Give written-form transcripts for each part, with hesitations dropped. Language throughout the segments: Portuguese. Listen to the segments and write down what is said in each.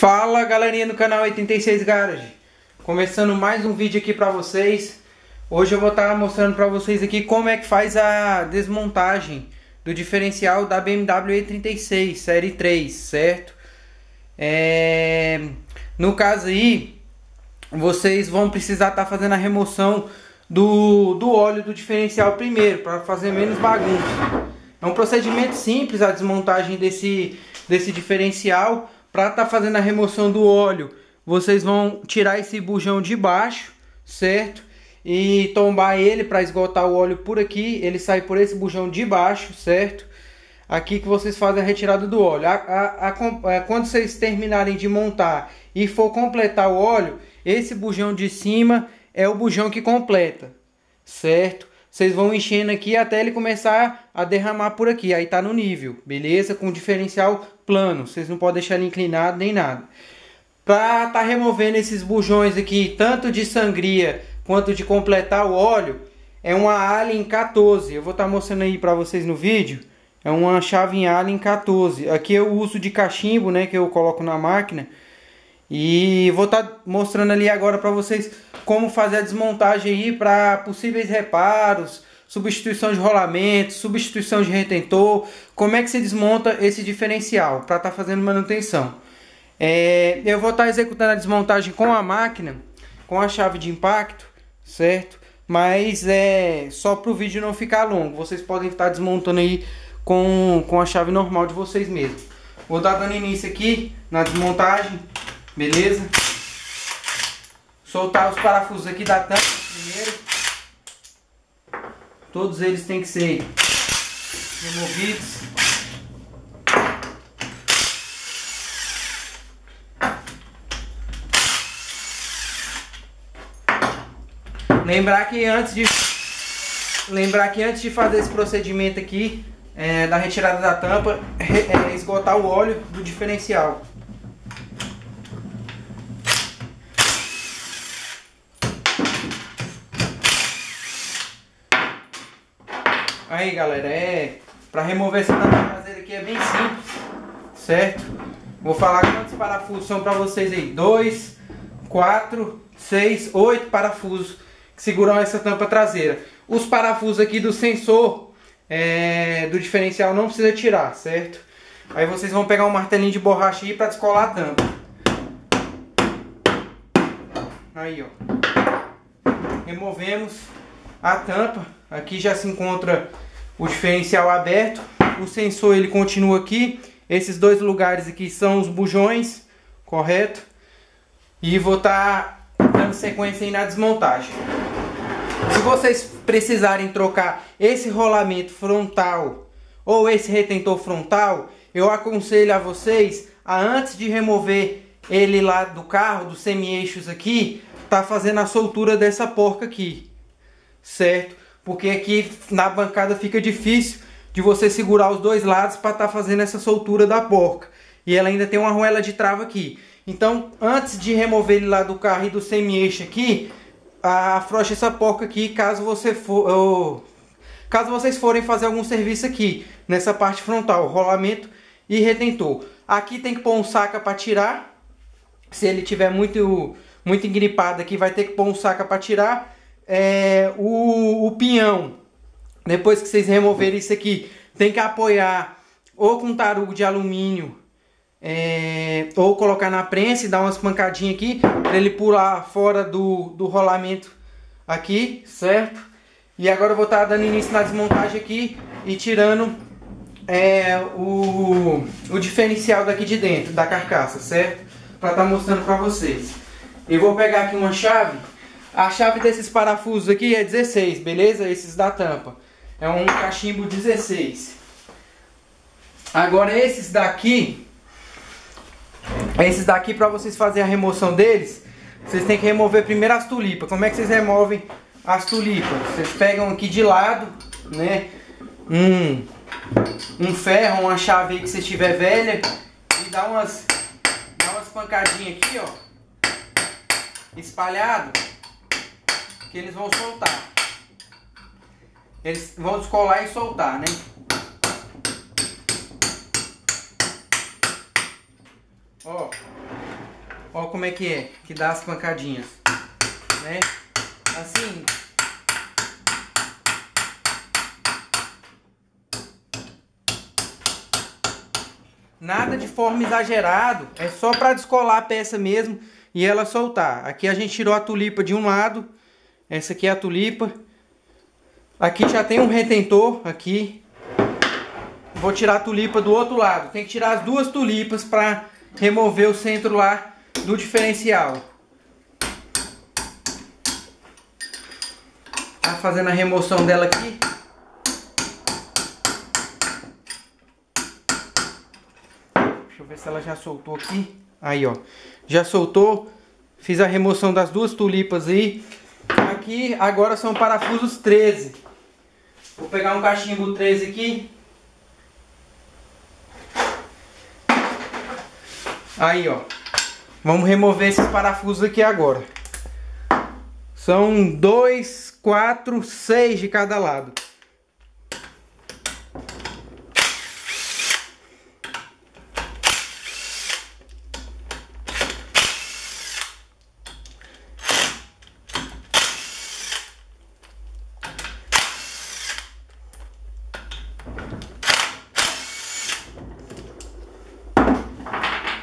Fala galerinha do canal 86 Garage, começando mais um vídeo aqui pra vocês. Hoje eu vou estar mostrando pra vocês aqui como é que faz a desmontagem do diferencial da BMW E36 série 3, certo? No caso aí, vocês vão precisar estar fazendo a remoção do óleo do diferencial primeiro, para fazer menos bagunça. É um procedimento simples a desmontagem desse diferencial. Para estar fazendo a remoção do óleo, vocês vão tirar esse bujão de baixo, certo? E tombar ele para esgotar o óleo por aqui. Ele sai por esse bujão de baixo, certo? Aqui que vocês fazem a retirada do óleo. Quando vocês terminarem de montar e for completar o óleo, esse bujão de cima é o bujão que completa, certo? Vocês vão enchendo aqui até ele começar a derramar por aqui. Aí tá no nível, beleza? Com o diferencial plano. Vocês não podem deixar ele inclinado nem nada. Para tá removendo esses bujões aqui, tanto de sangria quanto de completar o óleo, é uma Allen 14. Eu vou estar mostrando aí para vocês no vídeo. É uma chave Allen 14. Aqui eu uso de cachimbo, né? Que eu coloco na máquina. E vou estar mostrando ali agora para vocês como fazer a desmontagem aí para possíveis reparos, substituição de rolamento, substituição de retentor, como é que se desmonta esse diferencial para estar fazendo manutenção. Eu vou estar executando a desmontagem com a máquina, com a chave de impacto, certo? Mas é só para o vídeo não ficar longo, vocês podem estar desmontando aí com a chave normal de vocês mesmos. Vou estar dando início aqui na desmontagem, beleza? Soltar os parafusos aqui da tampa primeiro. Todos eles têm que ser removidos. Lembrar que antes de fazer esse procedimento aqui, da retirada da tampa, esgotar o óleo do diferencial. Aí galera, para remover essa tampa traseira aqui é bem simples, certo? Vou falar quantos parafusos são para vocês aí. 2, 4, 6, 8 parafusos que seguram essa tampa traseira. Os parafusos aqui do sensor do diferencial não precisa tirar, certo? Aí vocês vão pegar um martelinho de borracha aí para descolar a tampa. Aí ó, removemos a tampa. Aqui já se encontra o diferencial aberto. O sensor ele continua aqui. Esses dois lugares aqui são os bujões, correto? E vou estar dando sequência aí na desmontagem. Se vocês precisarem trocar esse rolamento frontal ou esse retentor frontal, eu aconselho a vocês a, antes de remover ele lá do carro, dos semi-eixos aqui, tá fazendo a soltura dessa porca aqui, certo? Porque aqui na bancada fica difícil de você segurar os dois lados para estar fazendo essa soltura da porca. E ela ainda tem uma arruela de trava aqui. Então, antes de remover ele lá do carro e do semi-eixo aqui, afrouxe essa porca aqui, caso vocês forem fazer algum serviço aqui, nessa parte frontal, rolamento e retentor. Aqui tem que pôr um saca para tirar. Se ele tiver muito engripado aqui, vai ter que pôr um saca para tirar. O pinhão, depois que vocês removerem isso aqui, tem que apoiar ou com tarugo de alumínio, ou colocar na prensa e dar umas pancadinhas aqui para ele pular fora do rolamento aqui, certo? E agora eu vou estar dando início na desmontagem aqui e tirando o diferencial daqui de dentro da carcaça, certo? Para estar mostrando para vocês. Eu vou pegar aqui uma chave. A chave desses parafusos aqui é 16, beleza? Esses da tampa. É um cachimbo 16. Agora esses daqui para vocês fazerem a remoção deles, vocês têm que remover primeiro as tulipas. Como é que vocês removem as tulipas? Vocês pegam aqui de lado, né? Um ferro, uma chave aí que você tiver velha, e dá umas pancadinhas aqui, ó, espalhado. Que eles vão soltar. Eles vão descolar e soltar, né? Ó, Ó como é, que dá as pancadinhas, né? Assim. Nada de forma exagerado, é só para descolar a peça mesmo e ela soltar. Aqui a gente tirou a tulipa de um lado, essa aqui é a tulipa. Aqui já tem um retentor aqui. Vou tirar a tulipa do outro lado. Tem que tirar as duas tulipas para remover o centro lá do diferencial. Tá fazendo a remoção dela aqui. Deixa eu ver se ela já soltou aqui. Aí, ó. Já soltou. Fiz a remoção das duas tulipas aí. Aqui agora são parafusos 13. Vou pegar um cachimbo 13 aqui. Aí, ó. Vamos remover esses parafusos aqui agora. São 2, 4, 6 de cada lado.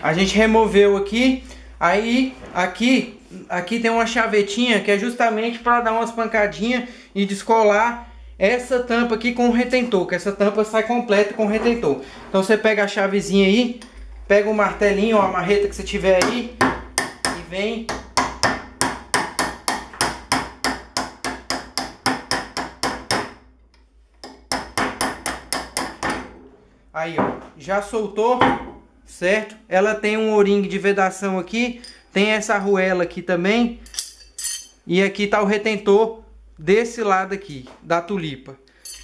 A gente removeu aqui, aí aqui tem uma chavetinha que é justamente para dar umas pancadinhas e descolar essa tampa aqui com o retentor, que essa tampa sai completa com o retentor. Então você pega a chavezinha aí, pega o martelinho ou a marreta que você tiver aí e vem. Aí, ó, já soltou. Certo? Ela tem um O-ring de vedação aqui, tem essa arruela aqui também, e aqui tá o retentor desse lado aqui, da tulipa.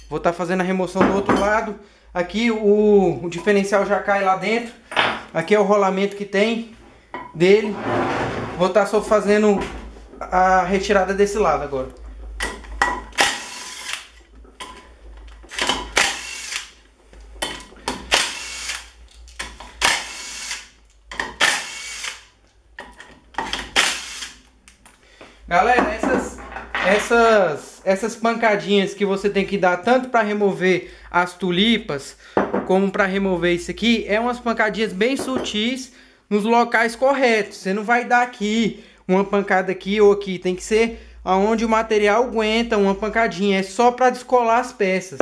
Vou estar fazendo a remoção do outro lado. Aqui o diferencial já cai lá dentro. Aqui é o rolamento que tem dele. Vou estar só fazendo a retirada desse lado agora. Galera, essas pancadinhas que você tem que dar tanto para remover as tulipas como para remover isso aqui, é umas pancadinhas bem sutis nos locais corretos. Você não vai dar aqui uma pancada aqui ou aqui, tem que ser aonde o material aguenta uma pancadinha, é só para descolar as peças.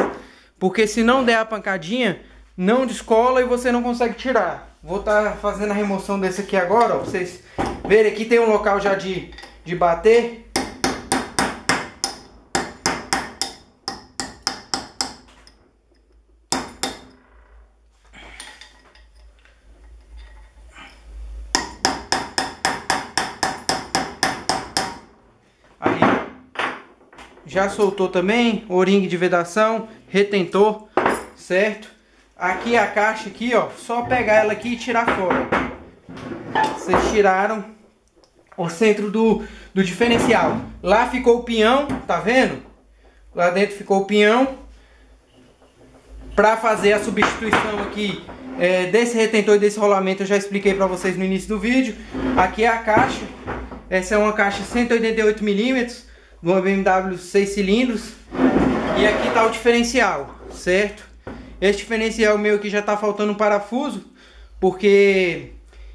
Porque se não der a pancadinha, não descola e você não consegue tirar. Vou estar fazendo a remoção desse aqui agora, ó, pra vocês verem. Aqui tem um local já de bater. Aí já soltou também O-ring de vedação, retentor, certo? Aqui a caixa aqui, ó, só pegar ela aqui e tirar fora. Vocês tiraram o centro do diferencial. Lá ficou o pinhão, tá vendo? Lá dentro ficou o pinhão. Para fazer a substituição aqui desse retentor e desse rolamento, eu já expliquei para vocês no início do vídeo. Aqui é a caixa. Essa é uma caixa 188 mm, de uma BMW 6 cilindros. E aqui tá o diferencial, certo? Esse diferencial meu aqui já tá faltando um parafuso, porque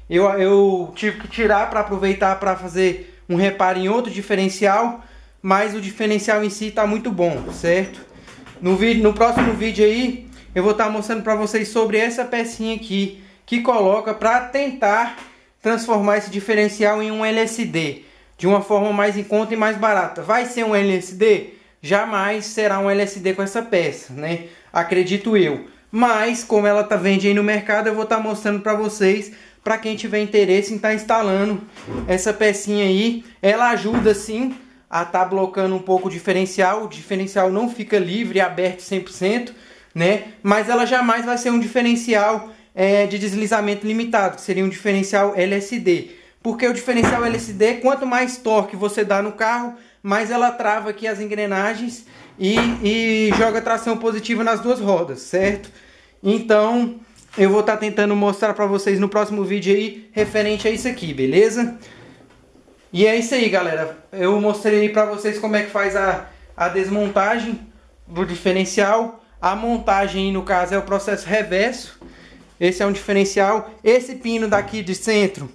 eu tive que tirar para aproveitar para fazer um reparo em outro diferencial, mas o diferencial em si tá muito bom, certo? No próximo vídeo aí eu vou estar mostrando para vocês sobre essa pecinha aqui que coloca para tentar transformar esse diferencial em um LSD de uma forma mais em conta e mais barata. Vai ser um LSD? Jamais será um LSD com essa peça, né? Acredito eu. Mas como ela tá vende aí no mercado, eu vou estar mostrando para vocês, para quem tiver interesse em estar instalando essa pecinha aí. Ela ajuda sim a estar blocando um pouco o diferencial não fica livre e aberto 100%, né? Mas ela jamais vai ser um diferencial de deslizamento limitado, que seria um diferencial LSD. Porque o diferencial LSD, quanto mais torque você dá no carro, mais ela trava aqui as engrenagens e joga tração positiva nas duas rodas, certo? Então, eu vou estar tentando mostrar para vocês no próximo vídeo aí, referente a isso aqui, beleza? E é isso aí, galera. Eu mostrei para vocês como é que faz a desmontagem do diferencial. A montagem, no caso, é o processo reverso. Esse é um diferencial. Esse pino daqui de centro,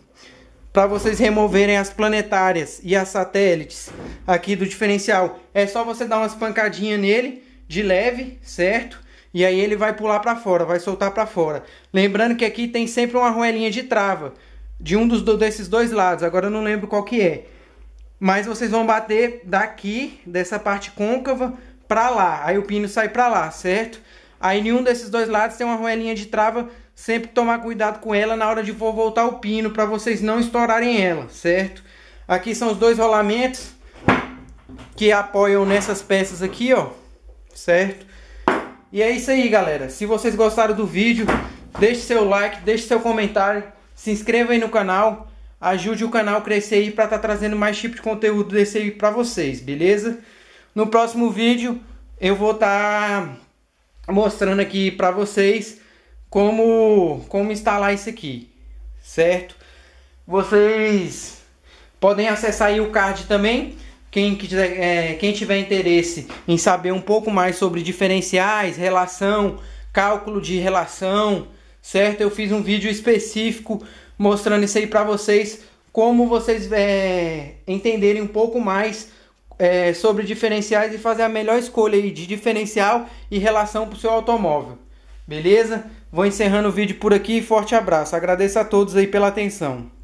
para vocês removerem as planetárias e as satélites aqui do diferencial, é só você dar umas pancadinhas nele, de leve, certo? E aí ele vai pular para fora, vai soltar para fora. Lembrando que aqui tem sempre uma arruelinha de trava de um desses dois lados. Agora eu não lembro qual que é. Mas vocês vão bater daqui, dessa parte côncava, para lá. Aí o pino sai para lá, certo? Aí em um desses dois lados tem uma arruelinha de trava. Sempre tomar cuidado com ela na hora de for voltar o pino, para vocês não estourarem ela, certo? Aqui são os dois rolamentos que apoiam nessas peças aqui, ó, certo? E é isso aí, galera. Se vocês gostaram do vídeo, deixe seu like, deixe seu comentário, se inscreva aí no canal, ajude o canal a crescer aí para estar trazendo mais tipo de conteúdo desse aí para vocês, beleza? No próximo vídeo eu vou estar mostrando aqui para vocês como instalar isso aqui, certo? Vocês podem acessar aí o card também. Quem tiver interesse em saber um pouco mais sobre diferenciais, relação, cálculo de relação, certo? Eu fiz um vídeo específico mostrando isso aí para vocês, como vocês entenderem um pouco mais sobre diferenciais e fazer a melhor escolha aí de diferencial e relação para o seu automóvel. Beleza? Vou encerrando o vídeo por aqui. Forte abraço. Agradeço a todos aí pela atenção.